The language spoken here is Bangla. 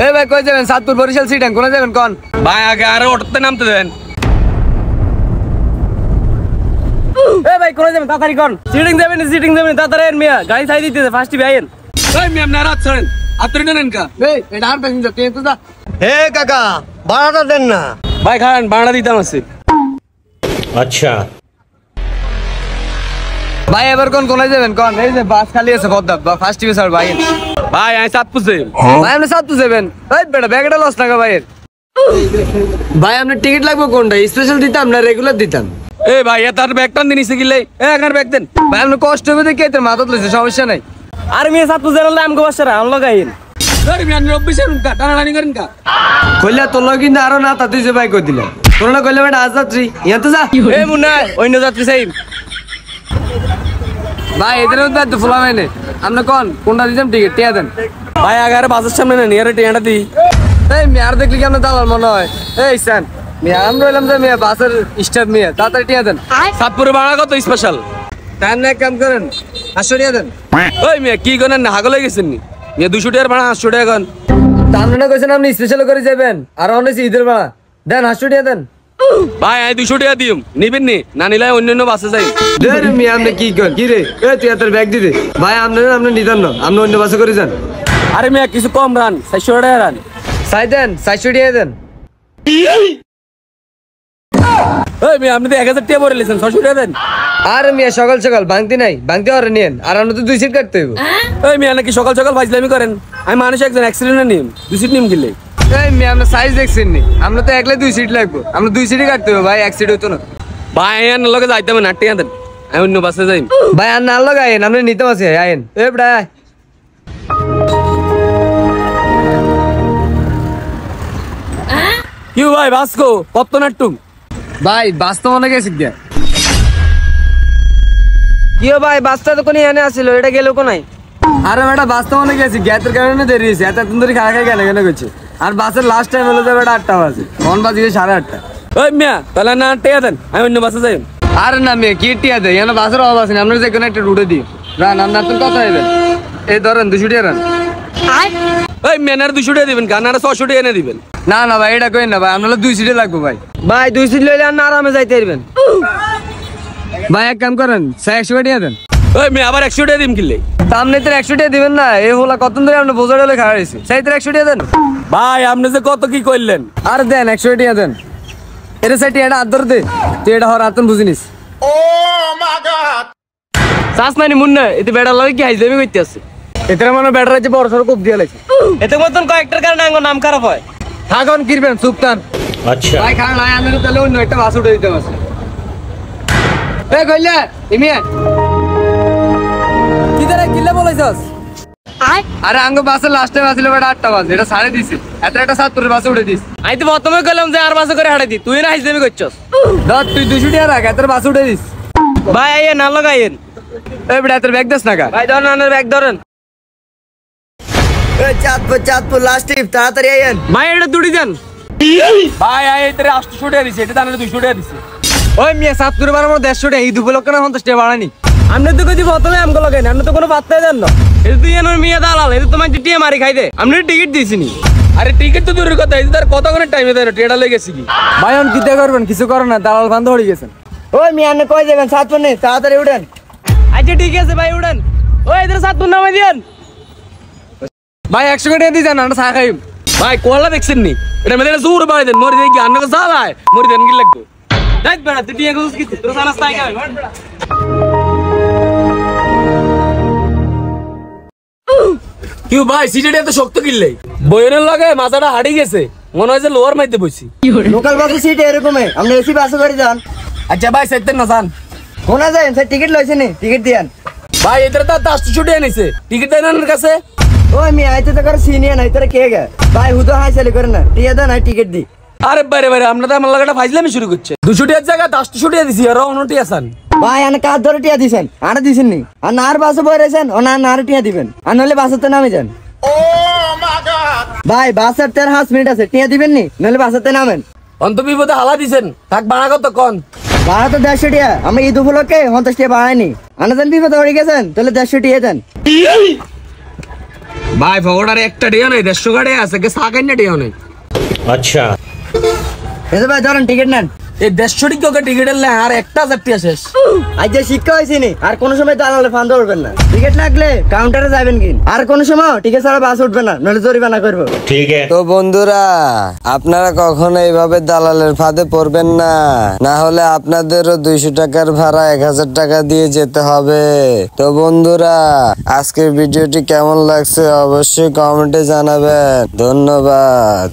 এ ভাই কই যাবেন? সাতপুর বরিশাল সিটাং কোন যাবেন কোন? ভাই আগে আরে অটোতে নামতে দেন। এ ভাই কোন যাবেন তাড়াতাড়ি কোন? সিটিং যাবেন তাড়াতাড়ি এন মিয়া গাড়ি ছাই দিতেছে ফার্স্টই ভাইয়েন। এই মিয়া আপনারা আছেন আপনি নেন কা? এই এটা আর প্যাসেঞ্জার তুই তো যা। হে কাকা ভাড়াটা দেন না। ভাই খান ভাড়া দিতাম আছে। আচ্ছা ভাই এবার কোন যাবেন কোন? এই যে বাস খালি আছে পদ্মা ফার্স্ট টিভি স্যার ভাই। ভাই আমি সাতপুর যাই। ভাই আপনি সাতপুর যাবেন? এই বেটা ব্যাগটা লস টাকা ভাইয়ের। ভাই আপনার টিকিট লাগবে কোনটা? স্পেশাল দিতাম না রেগুলার দিতাম? এ ভাই তার ব্যাগটা দিন ইসে গিলে এখানে ব্যাগ দেন। ভাই আপনি কষ্ট হবে দেখে তোর মাথাত লইছে সমস্যা নাই। আর মিয়া সাতপুর জানালে আমগো বাসারা আন লাগাইন। এই মিয়া আপনি অফিসের কা টানাটানি করেন কা? কইলা তোর লগে কিন্তু আরো না তাতে যে ভাই কই দিলাম। তোর না কইলা বেটা আজাত্রী ইয়া তো যা। এ মুন্না অন্য যাত্রী সাইম। ভাই এদের মধ্যে তো ফুলা মাইনে আপনি কোনটা দিতাম টিকিট টিয়া দেন। ভাই আগে আরে বাসের সামনে নেন এর টিয়াটা দি। এই মেয়ার দেখলি কি আপনার দালাল মনে হয়? এই সান মিয়া আমরা রইলাম যে মিয়া বাসের স্টাফ মিয়া তাড়াতাড়ি টিয়া দেন। সাতপুরে ভাড়া কত স্পেশাল? টাইম না এক কাম করেন 500 টিয়া দেন। ওই মিয়া কি করেন না হাগল হয়ে গেছেন নি? মিয়া 200 টাকার ভাড়া 800 টাকা কোন? তার না কইছেন আপনি স্পেশাল করে যাবেন আর অনেক ঈদের ভাড়া দেন 500 টিয়া দেন। ভাই আমি 200 টাকা দিম নিবেন নি? না নিলে অন্য বাসে যাই। দেন মিয়া আপনি কি করেন কি রে? এই তুই তোর ব্যাগ দিতে ভাই আপনি নিতেন না আপনি অন্য বাসে করে যান। আরে মিয়া কিছু কম রান 400 টাকা রান। সাই দেন 400 টিয়া দেন। ওই মিয়া আপনি তো 1000 টাকা ভরে লেছেন 600 টাকা দেন। আর মিয়া সকাল সকাল ভাঙতি নাই ভাঙতে আর নিয়েন আর আমরা তো 2 সিট কাটতে হইব। ওই মিয়া নাকি সকাল সকাল ফাইজলামি করেন? আমি মানুষ একজন অ্যাক্সিডেন্টে নিম 2 সিট নিম গিলে। এই মিয়া আমরা সাইজ দেখছেন নি? আমরা তো একলাই 2 সিট লাগবো আমরা 2 সিটই কাটতে হইব ভাই অ্যাক্সিডেন্ট হইতো না। ভাই এর লগে যাইতাম না টাকা দেন আমি অন্য বাসে যাই। ভাই আর না লাগায়েন আপনি নিতে আছে আয়েন এ বড়া। কি ভাই বাসকো কত নাট্টুম? ভাই বাস তো মনে গেছে গিয়া। কিও ভাই বাসটা তো কোনি এনে আছিল এটা গেল কোনাই। আরে বেটা বাস তো মনে গেছে গ্যাসের কারণে দেরি হয়েছে এতক্ষণ ধরে খাওয়া গেলে কেন করছে। আর বাসের লাস্ট টাইম হলো যে বেটা 8টা বাজে ফোন বাজিয়ে 8:30। ওই মিয়া তাহলে না টাকা দেন আমি অন্য বাসে যাই। আরে না মেয়ে কি টিয়া দেয় এখানে বাসের অভাব আছে না আপনার যে কোনো একটা রুটে দিই রান আপনার তুমি কত হইবেন? এই ধরেন 200 টাকা রান। ওই মেনার 200 টাকা দিবেন কানারা 600 টাকা এনে দিবেন। না না ভাই এটা কইন না ভাই আপনার 2 সিটে লাগবে ভাই। ভাই 2 সিট লইলে আর না আরামে যাইতে পারবেন। ভাই এক কাম করেন 100 টাকা দেন। ওই মেয়ে আবার 100 টাকা দিম কিনলে। সামনে তো 100 টাকা দিবেন না এই হলা কত ধরে আপনি বোঝা ডলে খাওয়া হয়েছে সেই তো 100 টাকা দেন। ভাই আপনি যে কত কি করলেন? আর দেন 100 টাকা দেন। এর সাইডে এটা আদর দে তুই এটা হর আতন বুঝিনিস। শ্বাস নানি মুন্না এতে বেড়া লাগে কি হাইজলামি কইতে আছে। এটার মানে ব্যাটার আছে বড় সড় কোপ দিয়ে লাইছে। এতে মতন কয়েকটার কারণে আঙ্গ নাম খারাপ হয়। থাকুন কিরবেন সুপতান। আচ্ছা ভাই খান নাই আমি তাহলে অন্য একটা বাস উঠে দিতে আছে। এ কইলা ইমিয়া কি ধরে কিল্লা বলাইছস? আরে আঙ্গ বাসে লাস্ট টাইম আসলে বেটা 8টা বাজে এটা ছাড়ে দিছি এত একটা 7 বাসে উঠে দিস। আমি তো প্রথমে কইলাম যে আর বাসে করে হাঁটাই দি তুই না হাইজলামি করছস। ধর তুই 200 টাকা রাখ এত বাসে উঠে দিস। ভাই আইয়ে না লাগাইয়েন। এই বেটা তোর ব্যাগ দাস না কা। ভাই ধরেন আনের ব্যাগ ধরেন। এই চাঁদপুর লাস্ট ট্রিপ তাড়াতাড়ি আইয়েন। ভাই এটা দুটি দেন। ভাই আই এতে 800 টাকা দিছে এটা তাহলে 200 টাকা দিছে। ওই মিয়া 7 বারের মধ্যে 150 টাকা এই দুপলক্ষ না 50 টাকা বাড়ানি। আপনি তো কইছি প্রথমে আমগো লাগাইন আপনি তো কোনো পাত্তাই দেন না। এটা তুই এনে মিয়া দালাল এটা তোমার টিটিয়ে মারি খাই দে। আপনি টিকিট দিছিনি। আরে টিকিট তো দূরের কথা এই তার কতক্ষণের টাইমে দেন টেডা লেগেছি কি? ভাই অন কিতে করবেন কিছু করেন না দালাল বান্ধ হয়ে গেছেন। ওই মিয়া আপনি কই যাবেন? সাতপুর নেই তাড়াতাড়ি উঠেন। আচ্ছা ঠিক আছে ভাই উড়েন। ওই এদের সাত নামে দিয়েন। ভাই 100 টাকা দিয়ে যান আমরা চা খাইম। ভাই কোলা দেখছেন নি? এটা মেলে জোর বাড়ি দেন মরি দেন কি আন্না কো সালাই মরি দেন কি লাগবে? যাই বেড়া তুই টিয়া কইছিস কি তোর সানাস তাই খাবে বেড়া। কিউ ভাই সিটিটা এত শক্ত কিনলে বইয়ের লাগে মাথাটা হারিয়ে গেছে মনে হয় যে লোয়ার মাইতে বসছি। লোকাল বাসের সিট এরকমই আপনি এসি বাসে করে যান। আচ্ছা ভাই সেতেন না যান। কোনা যান স্যার টিকিট লইছেন নি টিকিট দিয়ান। ভাই এদের তো 800 টাকা নিছে টিকিট দেন আমার কাছে। ওই মিয়া আইতে তো করে সিনিয়র নাই তোরা কে গে ভাই হুদো হাই চালি করে না টিয়া দেন আর টিকিট দি। আরে বাইরে বাইরে আপনারা আমার লাগাটা ফাইজলামি শুরু করছে 200 টাকার জায়গা 800 টাকা দিছি আর অন্য টিয়া আসান। ভাই আনে কার ধরে টিয়া দিছেন আনে দিছেন নি আর নার বাসে বই রয়েছেন ও না টিয়া দিবেন আর নইলে বাসেতে নামে যান। ভাই বাসের 5 মিনিট আছে টিয়া দিবেন নি নইলে বাসেতে নামেন। অন্ত বিপদে হালা দিছেন থাক বাড়া কত কোন ভাড়া তো 150 টিয়া আমি ঈদ উপলক্ষে 50 টিয়া বাড়াইনি আনে দেন বিপদে পড়ে গেছেন তাহলে 150 টিয়া দেন। ভাই ফগড়ারে একটা ডিও নাই 150 গাড়ি আছে কে সাকাই না ডিও নাই এই যে ভাই ধরেন টিকিট নেন। এই 150 টিকে টিকিটের লে আর একটা যাত্রী শেষ। আজ যে শিক্ষা হয়েছে নি আর কোনো সময় দালালে ফান্দা উঠবেন না। টিকিট লাগলে কাউন্টারে যাবেন কি আর কোনো সময় টিকিট ছাড়া বাস উঠবে না, নইলে জরিমানা করবো। তো বন্ধুরা আপনারা কখনো এইভাবে দালালের ফাঁদে পড়বেন না, না হলে আপনাদেরও 200 টাকার ভাড়া 1000 টাকা দিয়ে যেতে হবে। তো বন্ধুরা আজকের ভিডিওটি কেমন লাগছে অবশ্যই কমেন্টে জানাবেন। ধন্যবাদ।